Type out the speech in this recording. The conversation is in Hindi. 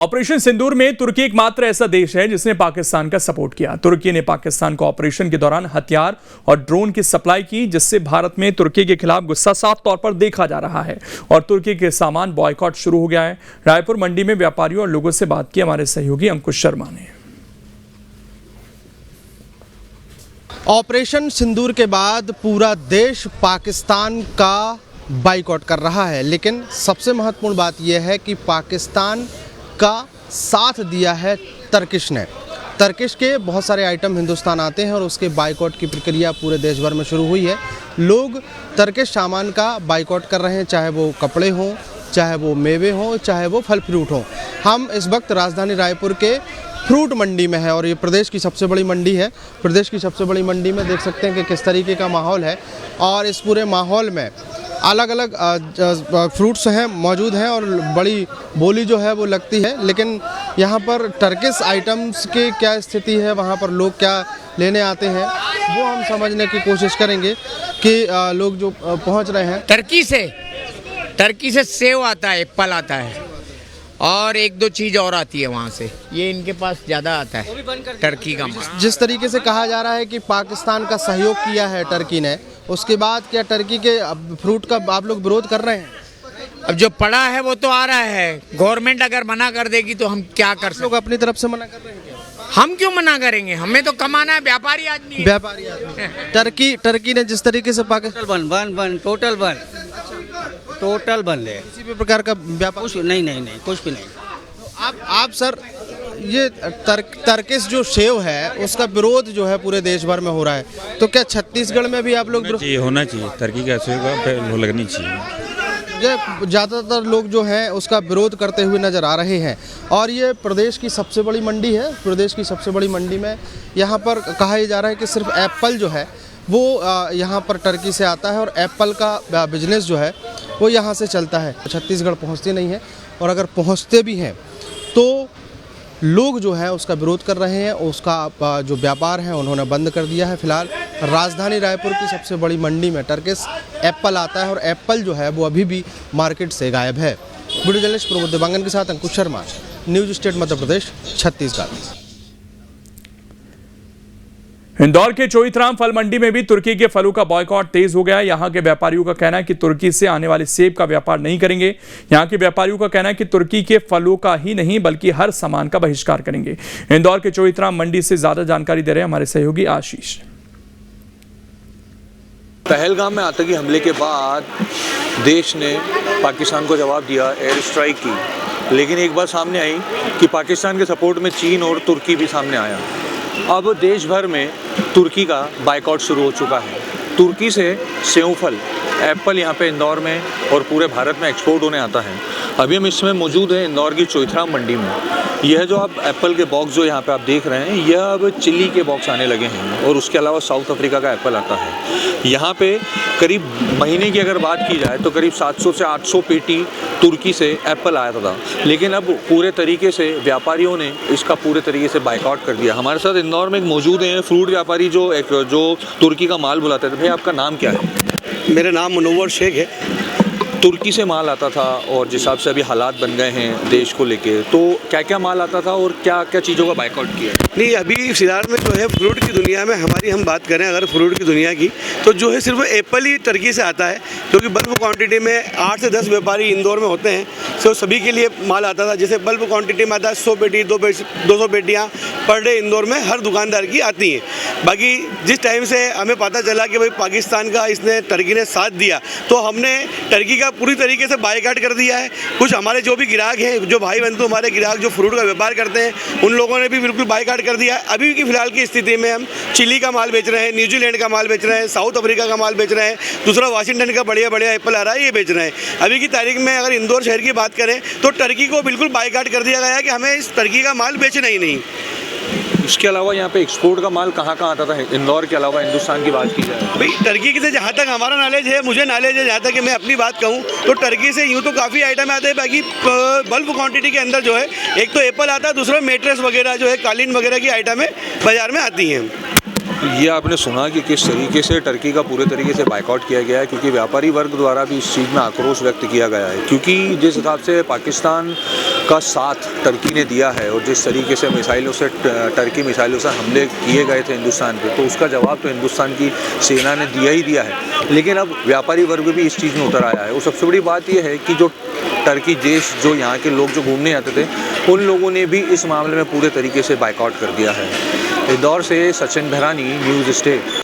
ऑपरेशन सिंदूर में तुर्की एकमात्र ऐसा देश है जिसने पाकिस्तान का सपोर्ट किया। तुर्की ने पाकिस्तान को ऑपरेशन के दौरान हथियार और ड्रोन की सप्लाई की, जिससे भारत में तुर्की के खिलाफ गुस्सा साफ तौर पर देखा जा रहा है और तुर्की के सामान बॉयकॉट शुरू हो गया है। रायपुर मंडी में व्यापारियों और लोगों से बात की हमारे सहयोगी अंकुश शर्मा ने। ऑपरेशन सिंदूर के बाद पूरा देश पाकिस्तान का बाइकआउट कर रहा है, लेकिन सबसे महत्वपूर्ण बात यह है कि पाकिस्तान का साथ दिया है टर्किश ने। टर्किश के बहुत सारे आइटम हिंदुस्तान आते हैं और उसके बाइकआउट की प्रक्रिया पूरे देश भर में शुरू हुई है। लोग टर्किश सामान का बाइकआउट कर रहे हैं, चाहे वो कपड़े हों, चाहे वो मेवे हों, चाहे वो फल फ्रूट हों। हम इस वक्त राजधानी रायपुर के फ्रूट मंडी में है और ये प्रदेश की सबसे बड़ी मंडी है। प्रदेश की सबसे बड़ी मंडी में देख सकते हैं कि किस तरीके का माहौल है और इस पूरे माहौल में अलग अलग फ्रूट्स हैं मौजूद हैं और बड़ी बोली जो है वो लगती है। लेकिन यहाँ पर टर्किश आइटम्स की क्या स्थिति है, वहाँ पर लोग क्या लेने आते हैं, वो हम समझने की कोशिश करेंगे कि लोग जो पहुँच रहे हैं। टर्की से सेव आता है, एप्पल आता है और एक दो चीज़ और आती है वहाँ से। ये इनके पास ज़्यादा आता है टर्की का माल। जिस तरीके से कहा जा रहा है कि पाकिस्तान का सहयोग किया है टर्की ने, उसके बाद क्या टर्की के फ्रूट का आप लोग विरोध कर रहे हैं? अब जो पड़ा है वो तो आ रहा है। गवर्नमेंट अगर मना कर देगी तो हम क्या कर सकते? लोग अपनी तरफ से मना कर रहे हैं क्या? हम क्यों मना करेंगे? हमें तो कमाना है, व्यापारी आदमी है। व्यापारी आदमी। टर्की ने जिस तरीके से पाकिस्तान टोटल बंद है। किसी भी प्रकार का व्यापार कुछ नहीं कुछ भी नहीं। आप सर, ये टर्किश जो सेव है उसका विरोध जो है पूरे देश भर में हो रहा है, तो क्या छत्तीसगढ़ में भी आप लोग होना चाहिए टर्की का सेव का लगनी चाहिए। ज़्यादातर लोग जो हैं उसका विरोध करते हुए नज़र आ रहे हैं और ये प्रदेश की सबसे बड़ी मंडी है। प्रदेश की सबसे बड़ी मंडी में यहाँ पर कहा जा रहा है कि सिर्फ एप्पल जो है वो यहाँ पर टर्की से आता है और एप्पल का बिजनेस जो है वो यहाँ से चलता है। छत्तीसगढ़ पहुँचते नहीं हैं और अगर पहुँचते भी हैं तो लोग जो है उसका विरोध कर रहे हैं। उसका जो व्यापार है उन्होंने बंद कर दिया है। फिलहाल राजधानी रायपुर की सबसे बड़ी मंडी में टर्किश एप्पल आता है और एप्पल जो है वो अभी भी मार्केट से गायब है। वीडियो जर्नलिस्ट प्रमोद देवांगन के साथ अंकुश शर्मा, न्यूज स्टेट मध्य प्रदेश, छत्तीसगढ़। इंदौर के चोइथराम फल मंडी में भी तुर्की के फलों का बॉयकॉट तेज हो गया है। यहां के व्यापारियों का कहना है कि तुर्की से आने वाले सेब का व्यापार नहीं करेंगे। यहां के व्यापारियों का कहना है कि तुर्की के फलों का ही नहीं बल्कि हर सामान का बहिष्कार करेंगे। इंदौर के चोइथराम मंडी से ज्यादा जानकारी दे रहे हैं हमारे सहयोगी आशीष। पहलगाम में आतंकी हमले के बाद देश ने पाकिस्तान को जवाब दिया, एयर स्ट्राइक की, लेकिन एक बात सामने आई कि पाकिस्तान के सपोर्ट में चीन और तुर्की भी सामने आया। अब देश भर में तुर्की का बाइकआउट शुरू हो चुका है। तुर्की से सेवफल एप्पल यहाँ पे इंदौर में और पूरे भारत में एक्सपोर्ट होने आता है। अभी हम इसमें मौजूद हैं इंदौर की चोइथराम मंडी में। यह जो आप एप्पल के बॉक्स जो यहाँ पे आप देख रहे हैं, यह अब चिली के बॉक्स आने लगे हैं और उसके अलावा साउथ अफ्रीका का एप्पल आता है। यहाँ पे करीब महीने की अगर बात की जाए तो करीब 700 से 800 पेटी तुर्की से एप्पल आया था, लेकिन अब पूरे तरीके से व्यापारियों ने इसका पूरे तरीके से बाइकआउट कर दिया। हमारे साथ इंदौर में एक मौजूद हैं फ्रूट व्यापारी जो तुर्की का माल बुलाते थे। भाई आपका नाम क्या है? मेरा नाम मुनव्वर शेख है। तुर्की से माल आता था और जिस हिसाब से अभी हालात बन गए हैं देश को लेके, तो क्या क्या माल आता था और क्या क्या चीज़ों का बाइकआउट किया? नहीं, अभी फिलहाल में जो है फ्रूट की दुनिया में हम बात करें अगर फ्रूट की दुनिया की, तो जो है सिर्फ एप्पल ही टर्की से आता है, क्योंकि बल्क क्वांटिटी में 8 से 10 व्यापारी इंदौर में होते हैं, तो सभी के लिए माल आता था। जैसे बल्क क्वांटिटी में आता है 100 पेटी 200 पेटियाँ पर डे इंदौर में हर दुकानदार की आती हैं। बाकी जिस टाइम से हमें पता चला कि भाई पाकिस्तान का टर्की ने साथ दिया, तो हमने टर्की का पूरी तरीके से बाइकआउट कर दिया है। कुछ हमारे जो भी ग्राहक हैं, जो भाई बंधु हमारे ग्राहक जो फ्रूट का व्यापार करते हैं, उन लोगों ने भी बिल्कुल बाइकआउट कर दिया है। अभी की फिलहाल की स्थिति में हम चिली का माल बेच रहे हैं, न्यूजीलैंड का माल बेच रहे हैं, साउथ अफ्रीका का माल बेच रहे हैं, दूसरा वाशिंगटन का बढ़िया एप्पल आ रहा है, ये बेच रहे हैं। अभी की तारीख में अगर इंदौर शहर की बात करें तो टर्की को बिल्कुल बाइकआउट कर दिया गया है कि हमें इस टर्की का माल बेचना ही नहीं। इसके अलावा यहाँ पे एक्सपोर्ट का माल कहाँ आता था इंदौर के अलावा हिंदुस्तान की बात की जाए? भाई टर्की की से जहाँ तक हमारा नॉलेज है, मुझे नॉलेज है, जहाँ तक कि मैं अपनी बात कहूँ तो टर्की से यूँ तो काफ़ी आइटम आते हैं। बाकी बल्क क्वांटिटी के अंदर जो है एक तो एप्पल आता है, दूसरा मेट्रेस वगैरह जो है कालीन वगैरह की आइटमें बाज़ार में आती हैं। ये आपने सुना कि किस तरीके से टर्की का पूरे तरीके से बायकॉट किया गया है, क्योंकि व्यापारी वर्ग द्वारा भी इस चीज़ में आक्रोश व्यक्त किया गया है। क्योंकि जिस हिसाब से पाकिस्तान का साथ टर्की ने दिया है और जिस तरीके से मिसाइलों से टर्की मिसाइलों से हमले किए गए थे हिंदुस्तान पे, तो उसका जवाब तो हिंदुस्तान की सेना ने दिया ही दिया है। लेकिन अब व्यापारी वर्ग भी इस चीज़ में उतर आया है। और सबसे बड़ी बात यह है कि जो टर्की देश, जो यहाँ के लोग जो घूमने आते थे, उन लोगों ने भी इस मामले में पूरे तरीके से बायकॉट कर दिया है। इंदौर से सचिन बहरानी, न्यूज़ स्टेट।